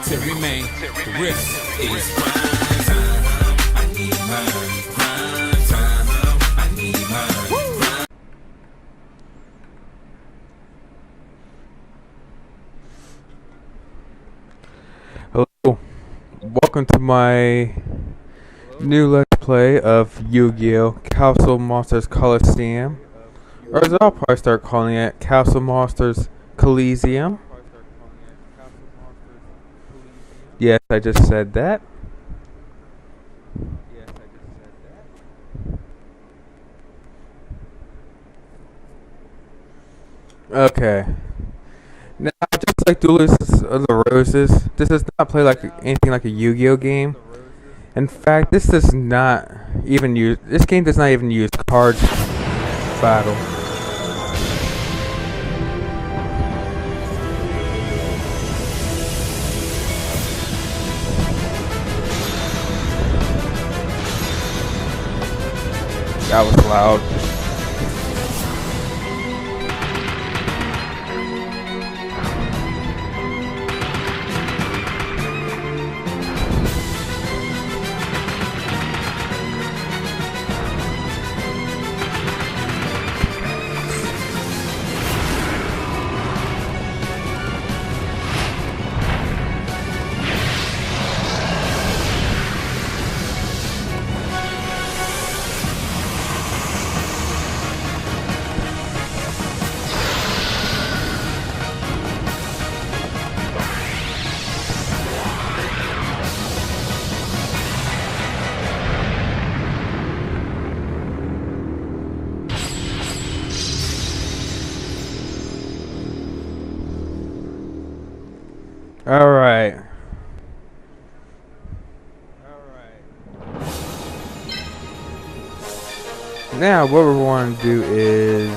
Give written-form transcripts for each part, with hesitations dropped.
to remain. The riff is grind time. I need mine. Grind time. I need mine. Hello, welcome to my new Let's Play of Yu-Gi-Oh! Capsule Monsters Coliseum. Or as I'll probably start calling it, Capsule Monsters Coliseum. Yes, I just said that. Okay. Now, just like Duelists of the Roses, this does not play like anything like a Yu-Gi-Oh game. In fact, this does not even use. This game does not even use cards battle. That was loud. Alright. Now, what we want to do is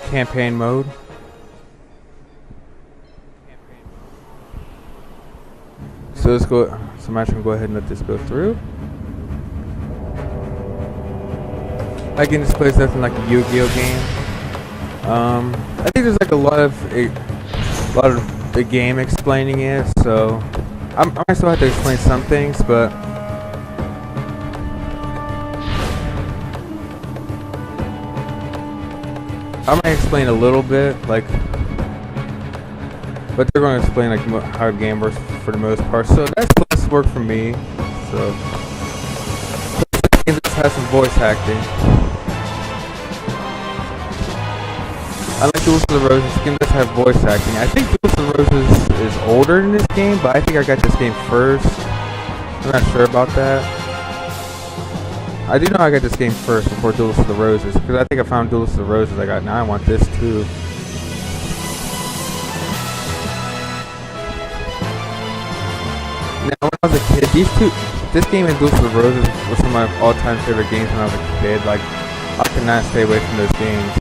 campaign mode. So let's go. So I'm actually gonna go ahead and let this go through. Again, this plays nothing like a Yu-Gi-Oh game. I think there's like a lot of the game explaining it, so I might still have to explain some things, but I might explain a little bit, like, but they're going to explain like how the game works for the most part, so that's less work for me. So this has some voice acting. Unlike Duels of the Roses, this game does have voice acting. I think Duels of the Roses is older than this game, but I think I got this game first. I'm not sure about that. I do know I got this game first before Duels of the Roses, because I think I found Duels of the Roses. I got, now I want this too. Now, when I was a kid, this game and Duels of the Roses were some of my all-time favorite games when I was a kid. Like, I could not stay away from those games.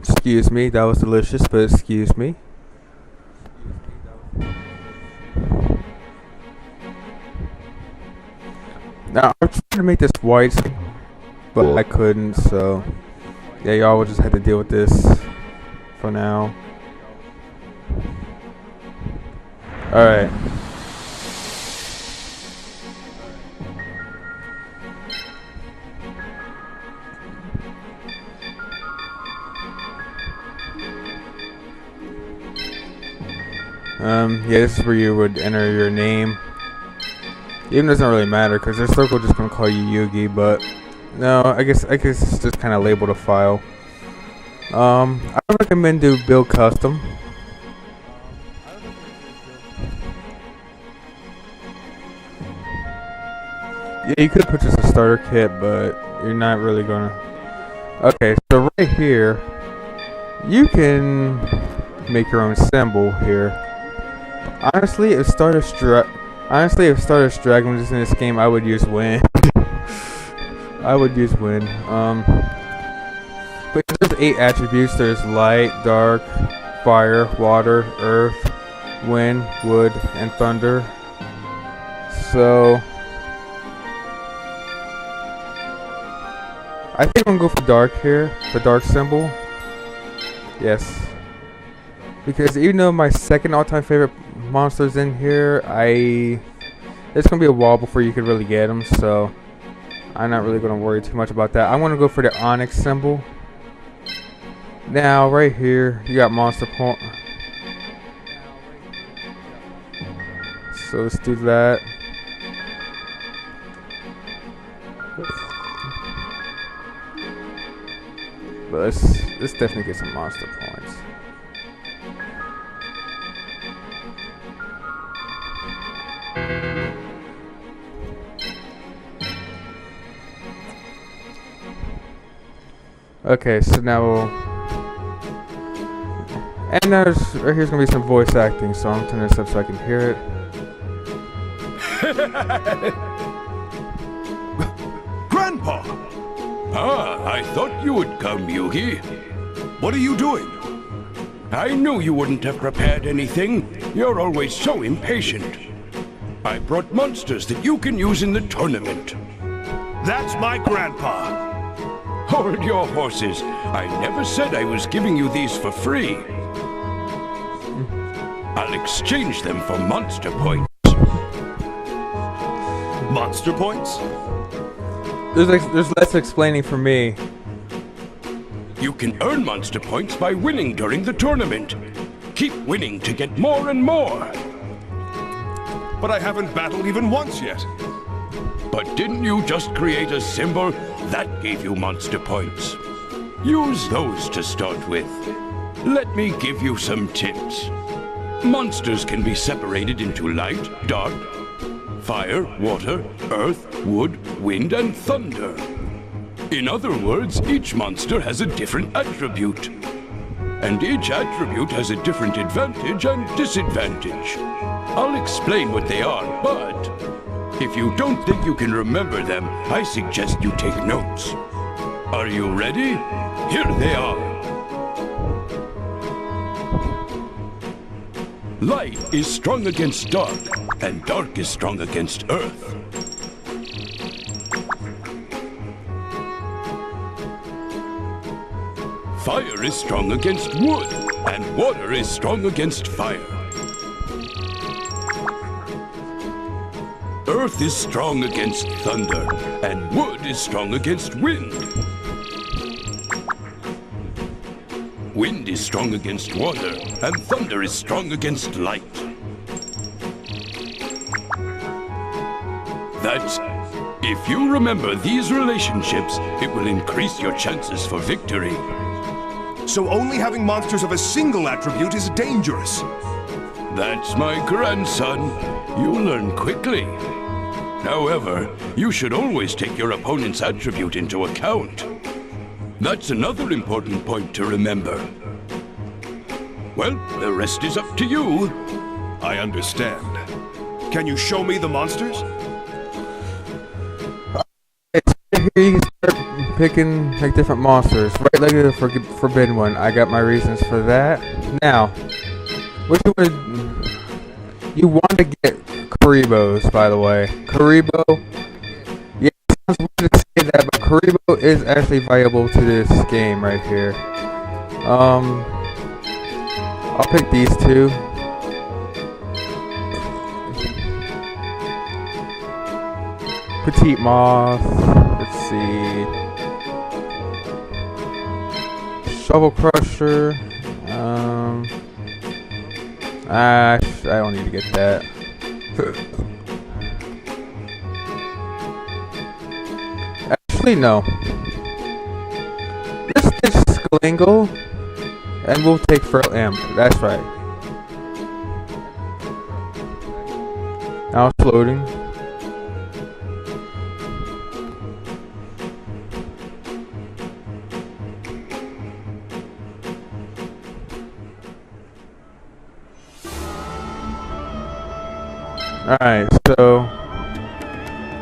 Excuse me, that was delicious, but excuse me. Now, I'm trying to make this white, but I couldn't, so yeah, y'all will just have to deal with this for now. Alright. Yeah, this is where you would enter your name. Even doesn't really matter because their circle just gonna call you Yugi, but no, I guess it's just kind of labeled a file. I recommend to build custom. Yeah, you could purchase a starter kit, but you're not really gonna. Okay, so right here, you can make your own symbol here. Honestly, if Stardust Dragon was in this game, I would use Wind. I would use Wind. But there's 8 attributes. There's light, dark, fire, water, earth, wind, wood, and thunder. So I think I'm gonna go for dark here, the dark symbol. Yes. Because even though my second all-time favorite monster's in here, it's gonna be a while before you could really get them, so I'm not really gonna worry too much about that. I'm gonna go for the onyx symbol. Now, right here, you got monster point. So let's do that. But let's definitely get some monster points. Okay, so now and now right here's gonna be some voice acting, so I'm turning this up so I can hear it. Grandpa! Ah, I thought you would come, Yugi. What are you doing? I knew you wouldn't have prepared anything. You're always so impatient. I brought monsters that you can use in the tournament. That's my grandpa. Hold your horses. I never said I was giving you these for free. I'll exchange them for monster points. Monster points? There's less explaining for me. You can earn monster points by winning during the tournament. Keep winning to get more and more. But I haven't battled even once yet. But didn't you just create a symbol? That gave you monster points. Use those to start with. Let me give you some tips. Monsters can be separated into light, dark, fire, water, earth, wood, wind, and thunder. In other words, each monster has a different attribute. And each attribute has a different advantage and disadvantage. I'll explain what they are, but if you don't think you can remember them, I suggest you take notes. Are you ready? Here they are. Light is strong against dark, and dark is strong against earth. Fire is strong against wood, and water is strong against fire. Earth is strong against thunder, and wood is strong against wind. Wind is strong against water, and thunder is strong against light. If you remember these relationships, it will increase your chances for victory. So only having monsters of a single attribute is dangerous. That's my grandson. You learn quickly. However, you should always take your opponent's attribute into account. That's another important point to remember. Well, the rest is up to you. I understand. Can you show me the monsters? Here you can start picking like different monsters. Right leg of the forbidden one. I got my reasons for that. Now, what you want to get Karibos, by the way. Karibo. Yeah, it sounds weird to say that, but Karibo is actually viable to this game right here. I'll pick these two. Petite Moth. Let's see. Shovel Crusher. I don't need to get that. Actually, no. Let's take Sklingle, and we'll take Feral Imp. That's right. Now it's loading. Alright, so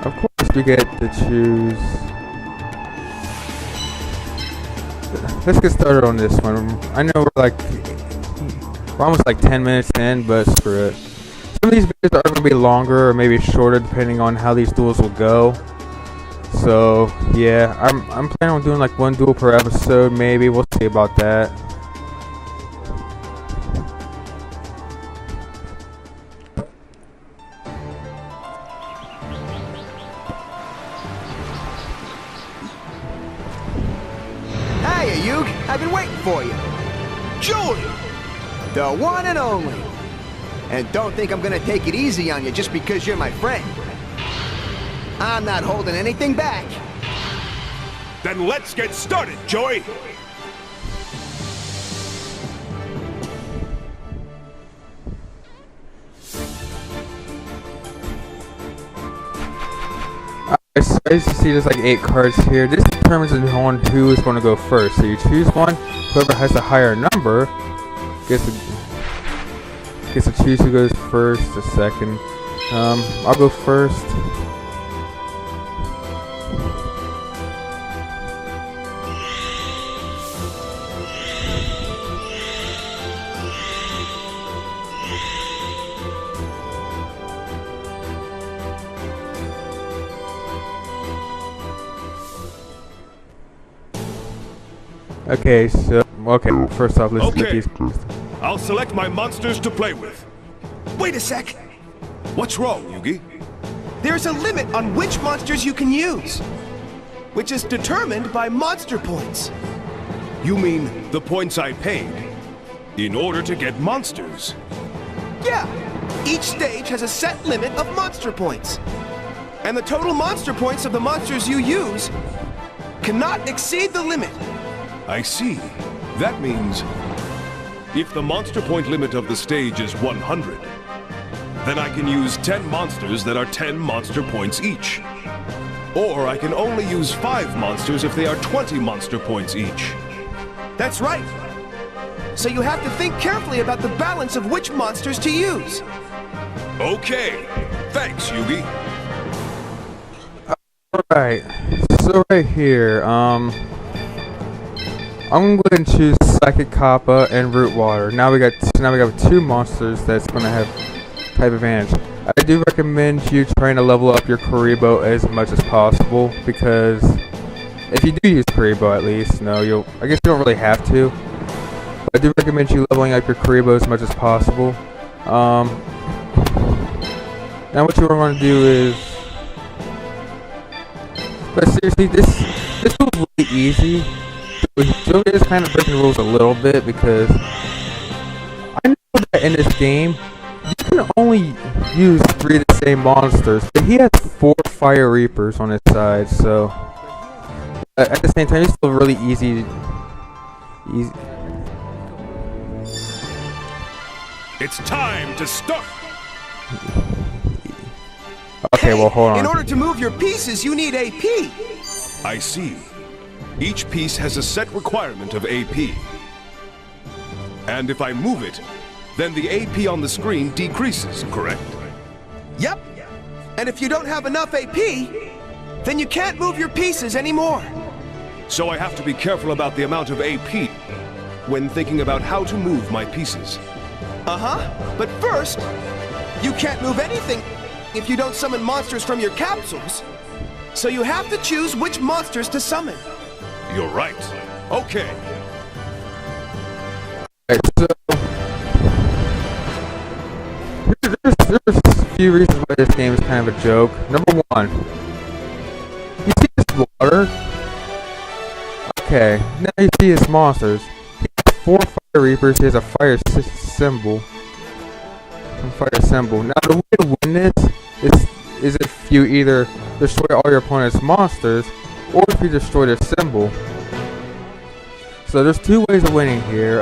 of course we get to choose. Let's get started on this one. I know we're almost like 10 minutes in, but screw it. So of these videos are going to be longer or maybe shorter depending on how these duels will go. So yeah, I'm planning on doing like one duel per episode, maybe. We'll see about that. Hey, Ayuk, I've been waiting for you. Joey! The one and only. And don't think I'm gonna take it easy on you just because you're my friend. I'm not holding anything back. Then let's get started, Joey! So as you see, there's like 8 cards here. This determines on who is going to go first. So you choose one. Whoever has the higher number gets to choose who goes first or second. I'll go first. Okay, so first off, let's get these. I'll select my monsters to play with. Wait a sec. What's wrong, Yugi? There's a limit on which monsters you can use, which is determined by monster points. You mean the points I paid in order to get monsters? Yeah, each stage has a set limit of monster points. And the total monster points of the monsters you use cannot exceed the limit. I see. That means if the monster point limit of the stage is 100, then I can use 10 monsters that are 10 monster points each. Or I can only use 5 monsters if they are 20 monster points each. That's right. So you have to think carefully about the balance of which monsters to use. Okay. Thanks, Yugi. Alright, so right here, I'm going to choose Psychic Kappa and Root Water. Now we got 2 monsters that's going to have type advantage. I do recommend you trying to level up your Kuribo as much as possible, because if you do use Kuribo, at least, I guess you don't really have to. But I do recommend you leveling up your Kuribo as much as possible. Now what you want to do is, but seriously, this was really easy. Joey is kind of breaking the rules a little bit, because I know that in this game you can only use 3 of the same monsters, but he has 4 Fire Reapers on his side, so at the same time it's still really easy. It's time to start. Okay, well, hold on. In order to move your pieces, you need AP. I see. Each piece has a set requirement of AP. And if I move it, then the AP on the screen decreases, correct? Yep. And if you don't have enough AP, then you can't move your pieces anymore. So I have to be careful about the amount of AP when thinking about how to move my pieces. Uh-huh. But first, you can't move anything if you don't summon monsters from your capsules. So you have to choose which monsters to summon. You're right. Okay. Alright, so there's a few reasons why this game is kind of a joke. Number 1, you see this water? Okay, now you see his monsters. He has 4 Fire Reapers, he has a fire symbol. Now the way to win this is if you either destroy all your opponent's monsters, or if you destroy their symbol. So there's 2 ways of winning here.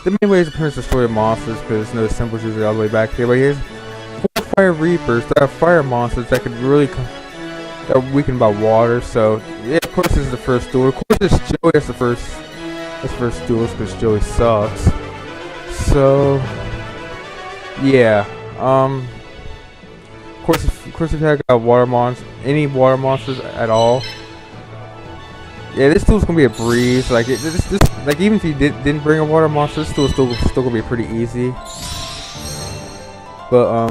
The main way is to destroy the monsters, because the symbol's usually all the way back here. But here's 4 Fire Reapers that are fire monsters that could really that are weakened by water. So yeah, of course this is the first duel. Of course it's Joey that's the first duel, because Joey sucks. So yeah, of course if you have any water monsters at all, yeah, this duel's gonna be a breeze. Like like even if you didn't bring a water monster, this duel's still gonna be pretty easy. But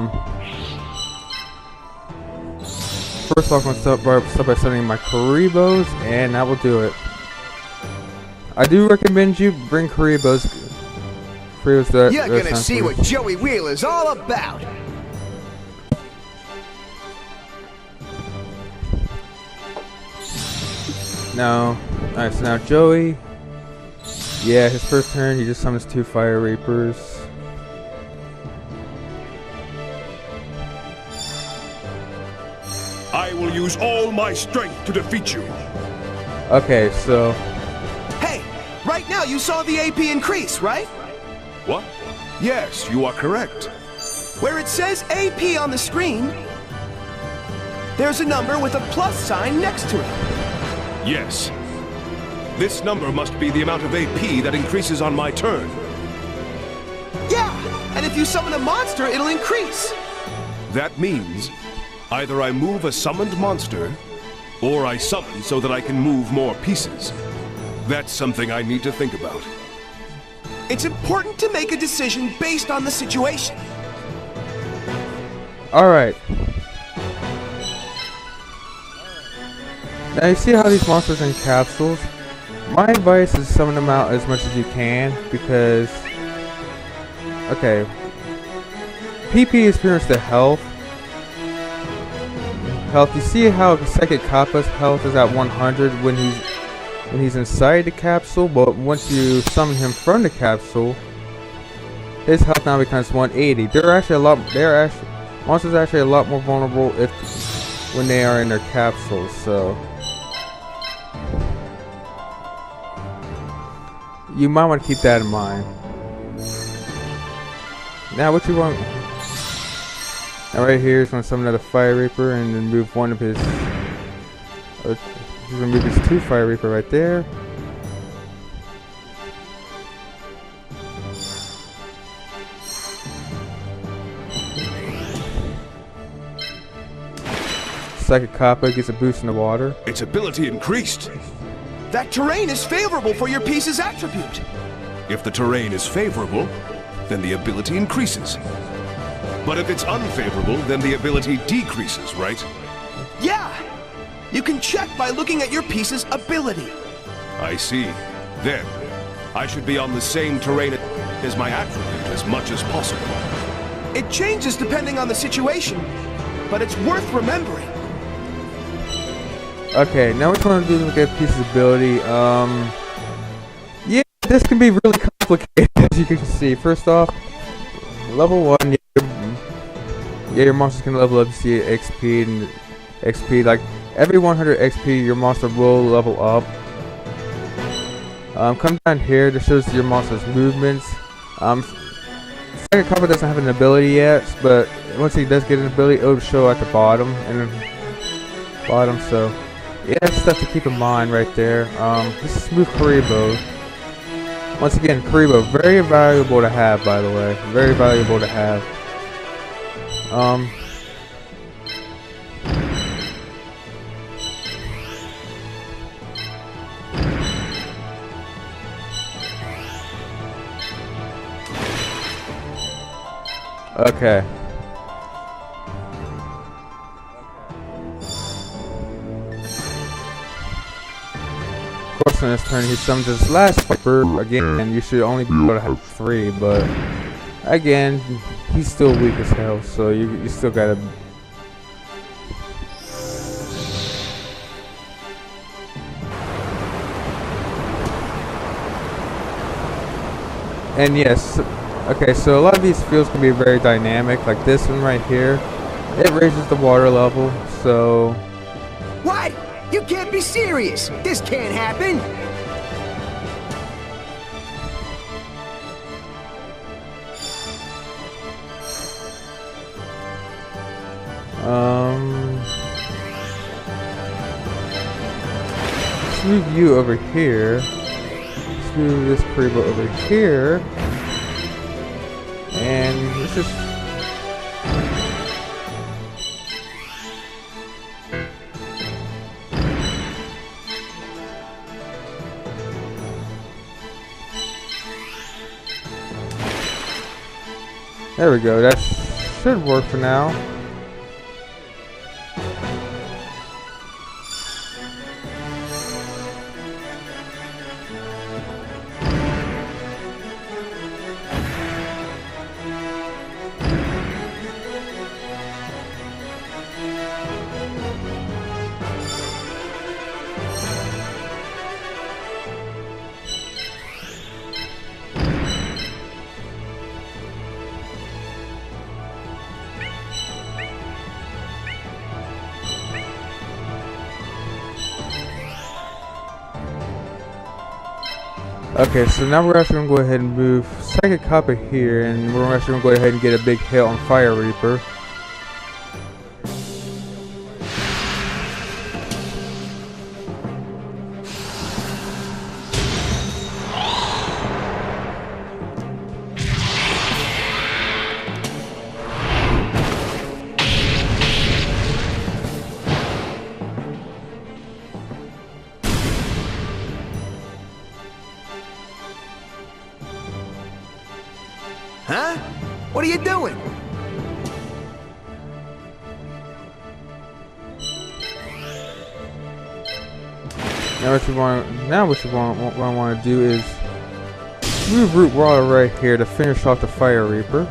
first off, I'm gonna start by sending my Karibos, and that will do it. I do recommend you bring Karibos. You're gonna see what Joey Wheeler's all about. No. Alright, so now Joey. Yeah, his first turn, he just summons 2 Fire Reapers. I will use all my strength to defeat you. Okay, so Hey, right now you saw the AP increase, right? What? Yes, you are correct. Where it says AP on the screen, there's a number with a plus sign next to it. Yes. This number must be the amount of AP that increases on my turn. Yeah, and if you summon a monster, it'll increase. That means either I move a summoned monster, or I summon so that I can move more pieces. That's something I need to think about. It's important to make a decision based on the situation. alright. Now you see how these monsters are in capsules? My advice is summon them out as much as you can, because okay, PP is pretty much the health. You see how Psychic Kappa's health is at 100 when he's inside the capsule, but once you summon him from the capsule, his health now becomes 180. Monsters are actually a lot more vulnerable when they are in their capsules, so you might want to keep that in mind. Now what you want, now right here is going to summon another Fire Reaper and then move one of his, he's going to move his 2 Fire Reaper right there. Psychic Kappa gets a boost in the water. Its ability increased. That terrain is favorable for your piece's attribute. If the terrain is favorable, then the ability increases. But if it's unfavorable, then the ability decreases, right? Yeah, you can check by looking at your piece's ability. I see. Then, I should be on the same terrain as my attribute as much as possible. It changes depending on the situation, but it's worth remembering. Okay, now what we're going to do is look at piece's ability. Yeah, this can be really complicated, as you can see. First off, level 1, your monsters can level up to see XP and XP. Like every 100 XP, your monster will level up. Come down here. This shows your monster's movements. Second Kappa doesn't have an ability yet, but once he does get an ability, it'll show at the bottom So yeah, that's stuff to keep in mind right there. This is Smooth Karibo. Once again, Karibo, very valuable to have, by the way. Very valuable to have. Okay. Of course, on this turn, he summons his last Viper again, and you should only be able to have 3, but again, he's still weak as hell, so you still gotta. And yes, okay, so a lot of these fields can be very dynamic, like this one right here. It raises the water level, so. What? You can't be serious! This can't happen! Let's move you over here. Let's move this Karibo over here. And let's just. There we go. That's should work for now. Okay, so now we're actually going to go ahead and move Psychic Copper here, and we're actually going to go ahead and get a big hit on Fire Reaper. Huh? What are you doing? Now what you want to do is move Root Water right here to finish off the Fire Reaper.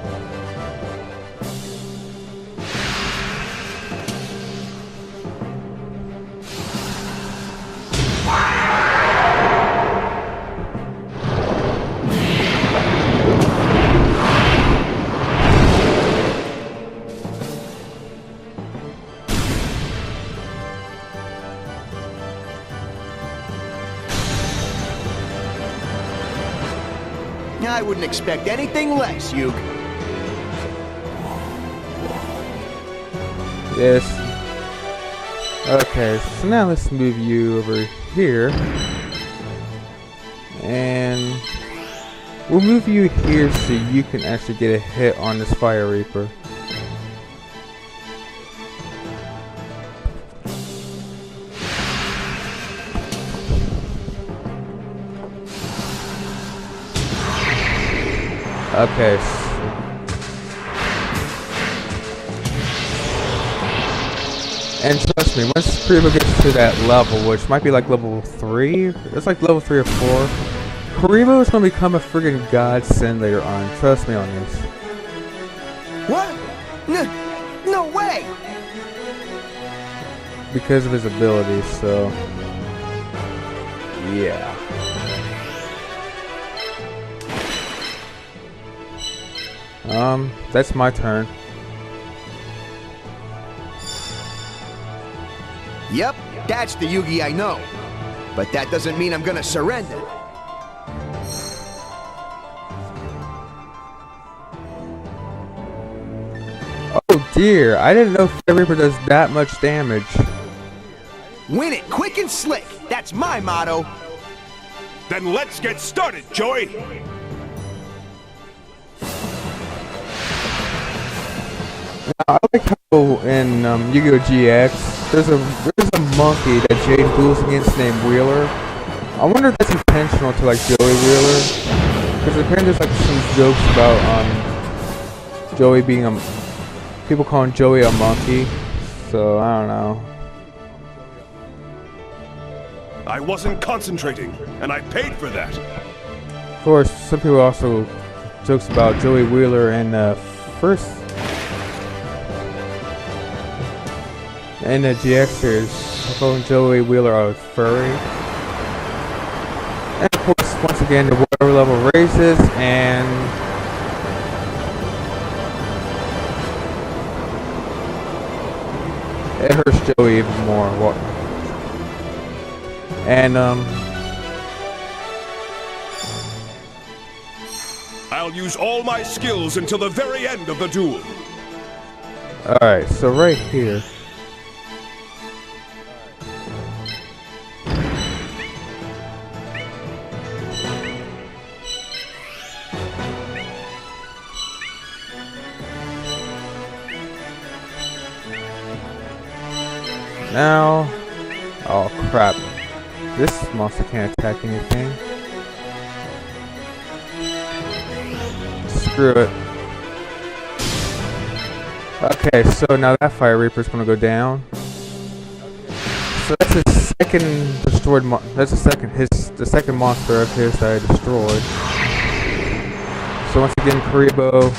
I wouldn't expect anything less, Yuke. Yes. Okay, so now let's move you over here. And we'll move you here so you can actually get a hit on this Fire Reaper. Okay. And trust me, once Kuribo gets to that level, which might be like level 3, it's like level 3 or 4, Kuribo is going to become a friggin' godsend later on. Trust me on this. What? No way! Because of his abilities, so... yeah. That's my turn. Yep, that's the Yugi I know. But that doesn't mean I'm gonna surrender. Oh dear, I didn't know Fire Reaper does that much damage. Win it quick and slick. That's my motto. Then let's get started, Joey! I like how in Yu-Gi-Oh! GX, there's a monkey that Jade duels against named Wheeler. I wonder if that's intentional to like Joey Wheeler, because apparently there's like some jokes about Joey being people calling Joey a monkey. So I don't know. I wasn't concentrating, and I paid for that. Of course, some people also jokes about Joey Wheeler in the first. In the GX series, calling Joey Wheeler a furry. And of course, once again, the water level raises, and it hurts Joey even more. And I'll use all my skills until the very end of the duel. alright, so right here. Now, oh crap, this monster can't attack anything. Screw it. Okay, so now that Fire Reaper's gonna go down. So that's his second destroyed. That's the second monster of his that I destroyed. So once again, Karibo.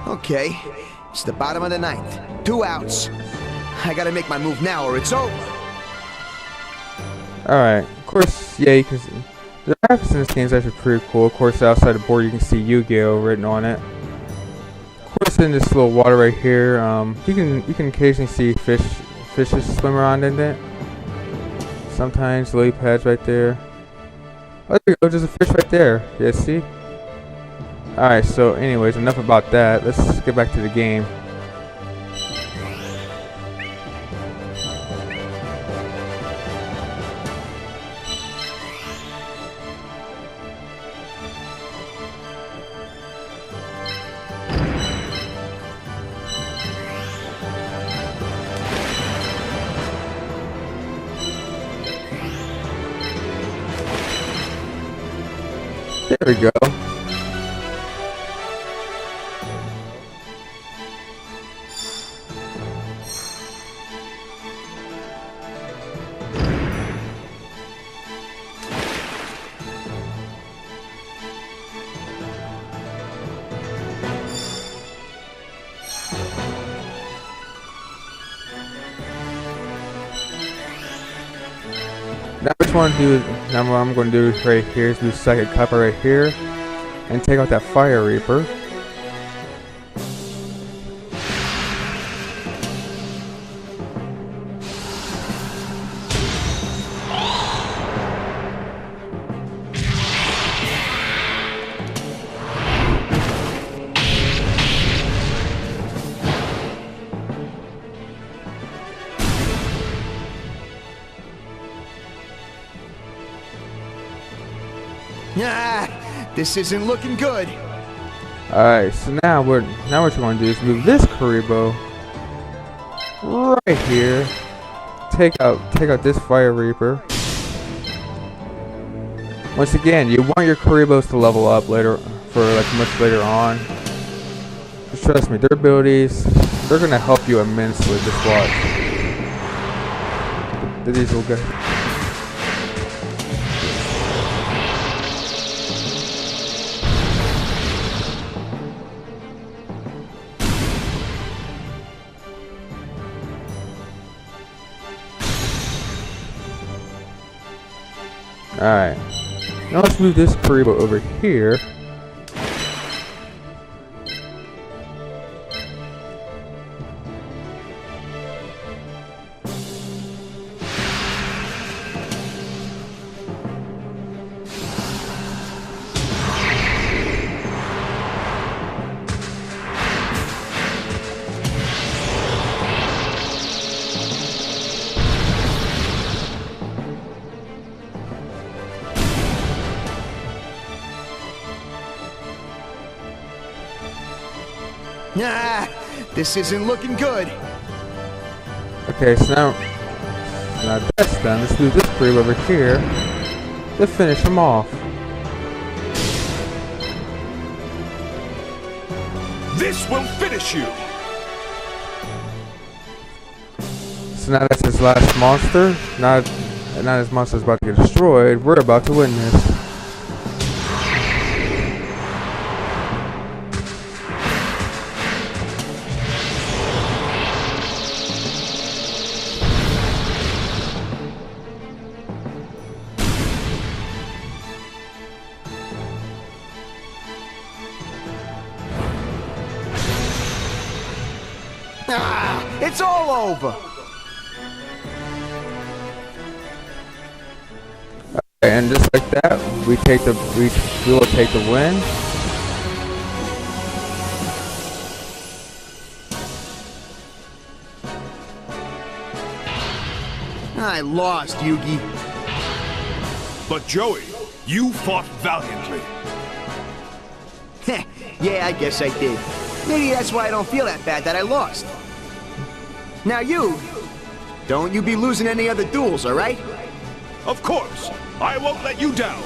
Okay. It's the bottom of the ninth. 2 outs. I gotta make my move now or it's over. Alright, of course, yeah, you can see. The graphics in this game is actually pretty cool. Of course, outside the board you can see Yu-Gi-Oh! Written on it. Of course, in this little water right here, you can occasionally see fishes swim around in it. Sometimes lily pads right there. Oh, there you go, there's a fish right there. Yeah, see? Alright, so anyways, enough about that. Let's get back to the game. There we go. Now what I'm going to do right here is do second copper right here and take out that Fire Reaper. This isn't looking good. Alright, so now what you're going to do is move this Karibo right here. Take out this Fire Reaper. Once again, you want your Karibos to level up later for like much later on. Just trust me, their abilities, they're gonna help you immensely. Just watch. These little guys. Alright, now let's move this Karibo over here. This isn't looking good. Okay, so now that's done. Let's move this Karibo over here to finish him off. This will finish you! So now that's his last monster. Now his monster's about to get destroyed. We're about to win this. It's all over. And just like that, we will take the win. I lost, Yugi. But Joey, you fought valiantly. Yeah, I guess I did. Maybe that's why I don't feel that bad that I lost. Now you, don't you be losing any other duels, all right? Of course! I won't let you down!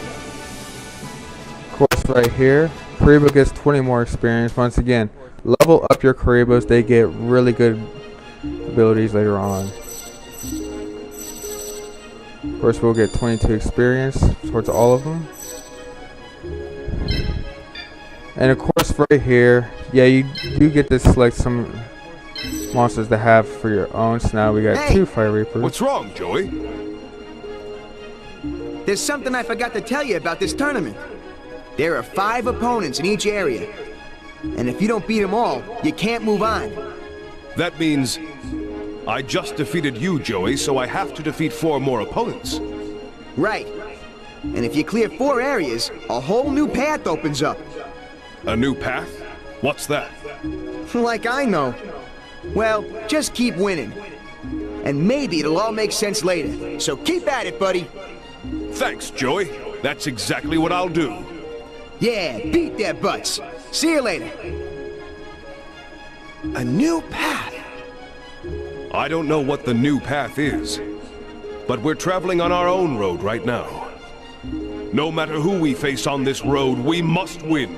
Course right here, Karibo gets 20 more experience. Once again, level up your Karibos. They get really good abilities later on. Of course, we'll get 22 experience towards all of them. And of course, right here, yeah, you do get to select some monsters to have for your own. So now we got Hey! 2 Fire Reapers. What's wrong, Joey? There's something I forgot to tell you about this tournament. There are 5 opponents in each area. And if you don't beat them all, you can't move on. That means I just defeated you, Joey, so I have to defeat 4 more opponents. Right. And if you clear 4 areas, a whole new path opens up. A new path? What's that? Like I know. Well, just keep winning. And maybe it'll all make sense later. So keep at it, buddy. Thanks, Joey. That's exactly what I'll do. Yeah, beat their butts. See you later. A new path. I don't know what the new path is, but we're traveling on our own road right now. No matter who we face on this road, we must win.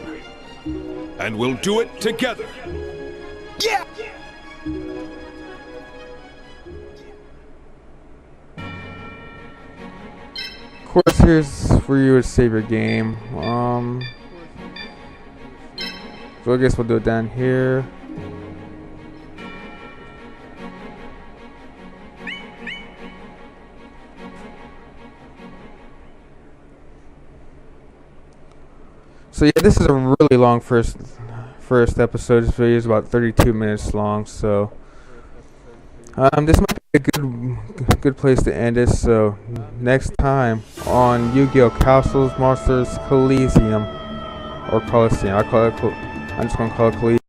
And we'll do it together. Yeah! Of course, here's where you would save your game. So I guess we'll do it down here. So yeah, this is a really long first episode. This video is about 32 minutes long. So this might be a good place to end it. So next time on Yu-Gi-Oh! Castles, Monsters, Coliseum, or Coliseum. I'm just gonna call it Coliseum.